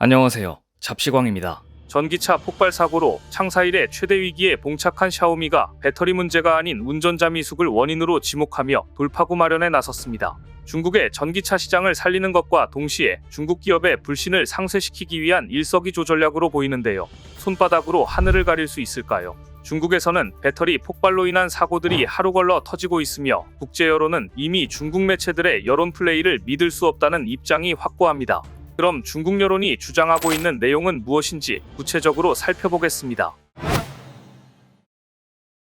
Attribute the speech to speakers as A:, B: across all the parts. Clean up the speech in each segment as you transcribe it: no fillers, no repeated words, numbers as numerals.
A: 안녕하세요. 잡시광입니다. 전기차 폭발 사고로 창사 이래 최대 위기에 봉착한 샤오미가 배터리 문제가 아닌 운전자 미숙을 원인으로 지목하며 돌파구 마련에 나섰습니다. 중국의 전기차 시장을 살리는 것과 동시에 중국 기업의 불신을 상쇄시키기 위한 일석이조 전략으로 보이는데요. 손바닥으로 하늘을 가릴 수 있을까요? 중국에서는 배터리 폭발로 인한 사고들이 하루 걸러 터지고 있으며 국제 여론은 이미 중국 매체들의 여론 플레이를 믿을 수 없다는 입장이 확고합니다. 그럼 중국 여론이 주장하고 있는 내용은 무엇인지 구체적으로 살펴보겠습니다.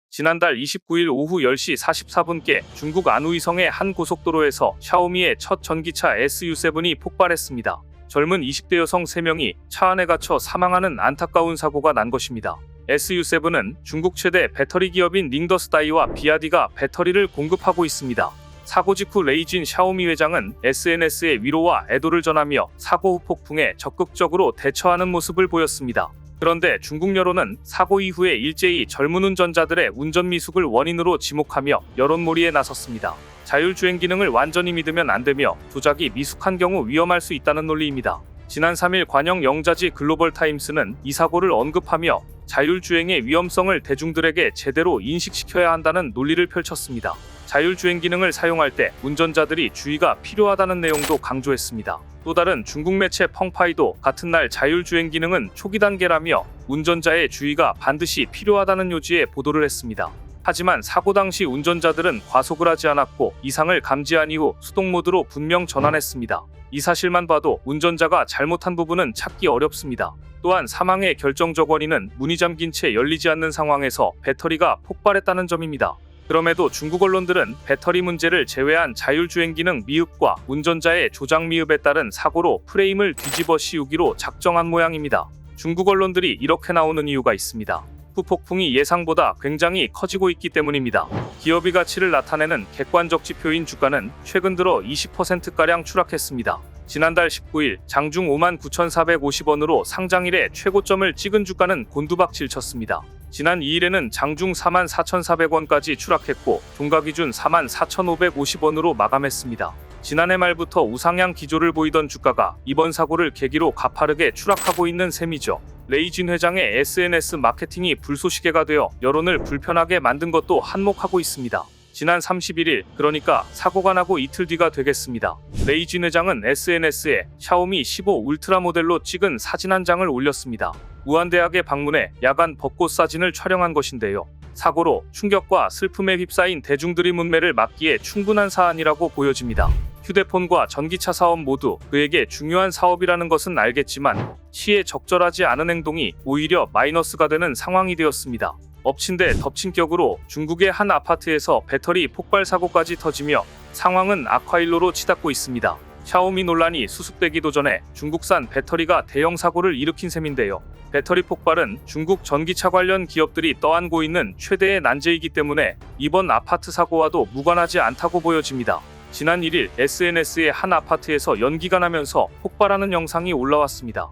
A: 지난달 29일 오후 10시 44분께 중국 안우이성의 한 고속도로에서 샤오미의 첫 전기차 SU7이 폭발했습니다. 젊은 20대 여성 3명이 차 안에 갇혀 사망하는 안타까운 사고가 난 것입니다. SU7은 중국 최대 배터리 기업인 닝더스다이와 비아디가 배터리를 공급하고 있습니다. 사고 직후 레이진 샤오미 회장은 SNS에 위로와 애도를 전하며 사고 후 폭풍에 적극적으로 대처하는 모습을 보였습니다. 그런데 중국 여론은 사고 이후에 일제히 젊은 운전자들의 운전 미숙을 원인으로 지목하며 여론몰이에 나섰습니다. 자율주행 기능을 완전히 믿으면 안 되며 조작이 미숙한 경우 위험할 수 있다는 논리입니다. 지난 3일 관영 영자지 글로벌 타임스는 이 사고를 언급하며 자율주행의 위험성을 대중들에게 제대로 인식시켜야 한다는 논리를 펼쳤습니다. 자율주행 기능을 사용할 때 운전자들이 주의가 필요하다는 내용도 강조했습니다. 또 다른 중국 매체 펑파이도 같은 날 자율주행 기능은 초기 단계라며 운전자의 주의가 반드시 필요하다는 요지의 보도를 했습니다. 하지만 사고 당시 운전자들은 과속을 하지 않았고 이상을 감지한 이후 수동 모드로 분명 전환했습니다. 이 사실만 봐도 운전자가 잘못한 부분은 찾기 어렵습니다. 또한 사망의 결정적 원인은 문이 잠긴 채 열리지 않는 상황에서 배터리가 폭발했다는 점입니다. 그럼에도 중국 언론들은 배터리 문제를 제외한 자율주행 기능 미흡과 운전자의 조작 미흡에 따른 사고로 프레임을 뒤집어 씌우기로 작정한 모양입니다. 중국 언론들이 이렇게 나오는 이유가 있습니다. 후폭풍이 예상보다 굉장히 커지고 있기 때문입니다. 기업의 가치를 나타내는 객관적 지표인 주가는 최근 들어 20%가량 추락했습니다. 지난달 19일 장중 59,450원으로 상장 이래 최고점을 찍은 주가는 곤두박질 쳤습니다. 지난 2일에는 장중 44,400원까지 추락했고 종가 기준 44,550원으로 마감했습니다. 지난해 말부터 우상향 기조를 보이던 주가가 이번 사고를 계기로 가파르게 추락하고 있는 셈이죠. 레이진 회장의 SNS 마케팅이 불쏘시개가 되어 여론을 불편하게 만든 것도 한몫하고 있습니다. 지난 31일, 그러니까 사고가 나고 이틀 뒤가 되겠습니다. 레이진 회장은 SNS에 샤오미 15 울트라 모델로 찍은 사진 한 장을 올렸습니다. 우한대학에 방문해 야간 벚꽃 사진을 촬영한 것인데요. 사고로 충격과 슬픔에 휩싸인 대중들의 문매를 막기에 충분한 사안이라고 보여집니다. 휴대폰과 전기차 사업 모두 그에게 중요한 사업이라는 것은 알겠지만 시에 적절하지 않은 행동이 오히려 마이너스가 되는 상황이 되었습니다. 엎친 데 덮친 격으로 중국의 한 아파트에서 배터리 폭발 사고까지 터지며 상황은 악화일로로 치닫고 있습니다. 샤오미 논란이 수습되기도 전에 중국산 배터리가 대형 사고를 일으킨 셈인데요. 배터리 폭발은 중국 전기차 관련 기업들이 떠안고 있는 최대의 난제이기 때문에 이번 아파트 사고와도 무관하지 않다고 보여집니다. 지난 1일 SNS의 한 아파트에서 연기가 나면서 폭발하는 영상이 올라왔습니다.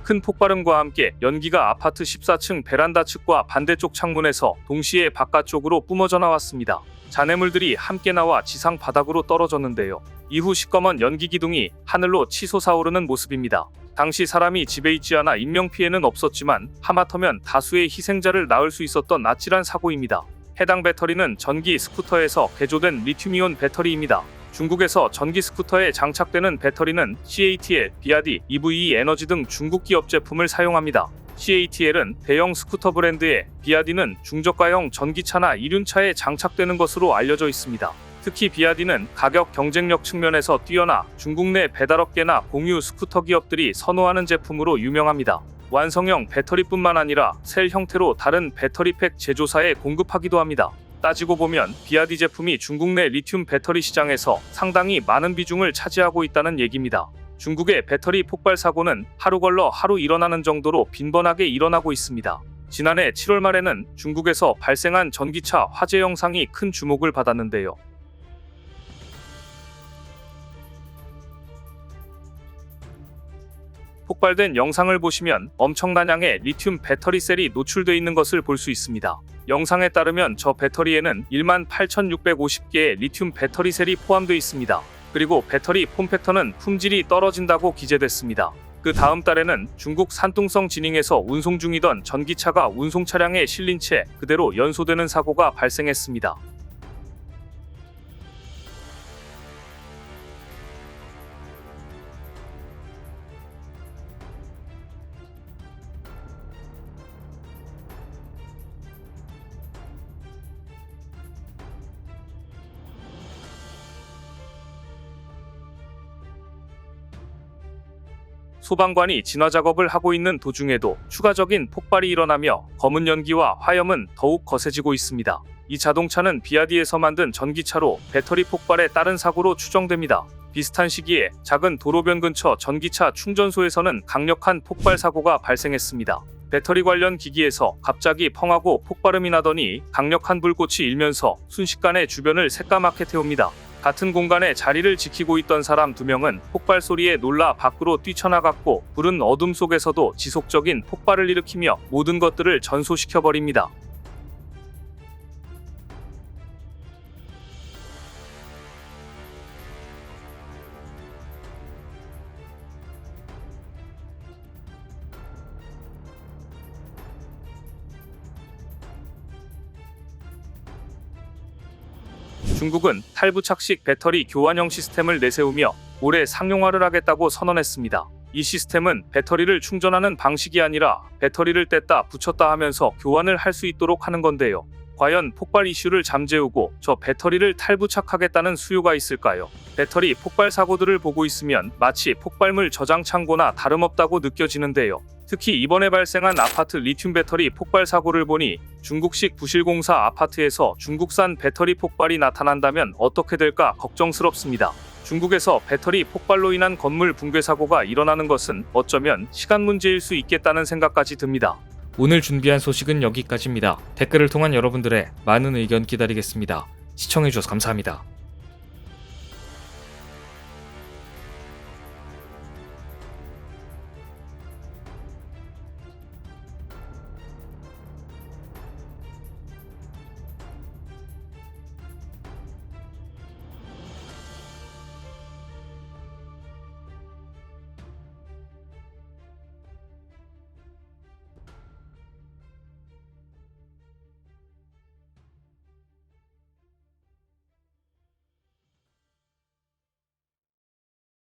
A: 큰 폭발음과 함께 연기가 아파트 14층 베란다 측과 반대쪽 창문에서 동시에 바깥쪽으로 뿜어져 나왔습니다. 잔해물들이 함께 나와 지상 바닥으로 떨어졌는데요. 이후 시꺼먼 연기 기둥이 하늘로 치솟아오르는 모습입니다. 당시 사람이 집에 있지 않아 인명피해는 없었지만 하마터면 다수의 희생자를 낳을 수 있었던 아찔한 사고입니다. 해당 배터리는 전기 스쿠터에서 개조된 리튬이온 배터리입니다. 중국에서 전기 스쿠터에 장착되는 배터리는 CATL, 비아디, EVE 에너지 등 중국 기업 제품을 사용합니다. CATL은 대형 스쿠터 브랜드에, 비아디는 중저가형 전기차나 이륜차에 장착되는 것으로 알려져 있습니다. 특히 비아디는 가격 경쟁력 측면에서 뛰어나 중국 내 배달업계나 공유 스쿠터 기업들이 선호하는 제품으로 유명합니다. 완성형 배터리뿐만 아니라 셀 형태로 다른 배터리팩 제조사에 공급하기도 합니다. 따지고 보면 비아디 제품이 중국 내 리튬 배터리 시장에서 상당히 많은 비중을 차지하고 있다는 얘기입니다. 중국의 배터리 폭발 사고는 하루 걸러 하루 일어나는 정도로 빈번하게 일어나고 있습니다. 지난해 7월 말에는 중국에서 발생한 전기차 화재 영상이 큰 주목을 받았는데요. 폭발된 영상을 보시면 엄청난 양의 리튬 배터리 셀이 노출돼 있는 것을 볼 수 있습니다. 영상에 따르면 저 배터리에는 18,650개의 리튬 배터리 셀이 포함되어 있습니다. 그리고 배터리 폼팩터는 품질이 떨어진다고 기재됐습니다. 그 다음 달에는 중국 산둥성 지닝에서 운송 중이던 전기차가 운송 차량에 실린 채 그대로 연소되는 사고가 발생했습니다. 소방관이 진화 작업을 하고 있는 도중에도 추가적인 폭발이 일어나며 검은 연기와 화염은 더욱 거세지고 있습니다. 이 자동차는 비아디에서 만든 전기차로 배터리 폭발에 따른 사고로 추정됩니다. 비슷한 시기에 작은 도로변 근처 전기차 충전소에서는 강력한 폭발 사고가 발생했습니다. 배터리 관련 기기에서 갑자기 펑하고 폭발음이 나더니 강력한 불꽃이 일면서 순식간에 주변을 새까맣게 태웁니다. 같은 공간에 자리를 지키고 있던 사람 2명은 폭발 소리에 놀라 밖으로 뛰쳐나갔고 불은 어둠 속에서도 지속적인 폭발을 일으키며 모든 것들을 전소시켜버립니다. 중국은 탈부착식 배터리 교환형 시스템을 내세우며 올해 상용화를 하겠다고 선언했습니다. 이 시스템은 배터리를 충전하는 방식이 아니라 배터리를 뗐다 붙였다 하면서 교환을 할 수 있도록 하는 건데요. 과연 폭발 이슈를 잠재우고 저 배터리를 탈부착하겠다는 수요가 있을까요? 배터리 폭발 사고들을 보고 있으면 마치 폭발물 저장 창고나 다름없다고 느껴지는데요. 특히 이번에 발생한 아파트 리튬 배터리 폭발 사고를 보니 중국식 부실공사 아파트에서 중국산 배터리 폭발이 나타난다면 어떻게 될까 걱정스럽습니다. 중국에서 배터리 폭발로 인한 건물 붕괴 사고가 일어나는 것은 어쩌면 시간 문제일 수 있겠다는 생각까지 듭니다.
B: 오늘 준비한 소식은 여기까지입니다. 댓글을 통한 여러분들의 많은 의견 기다리겠습니다. 시청해주셔서 감사합니다.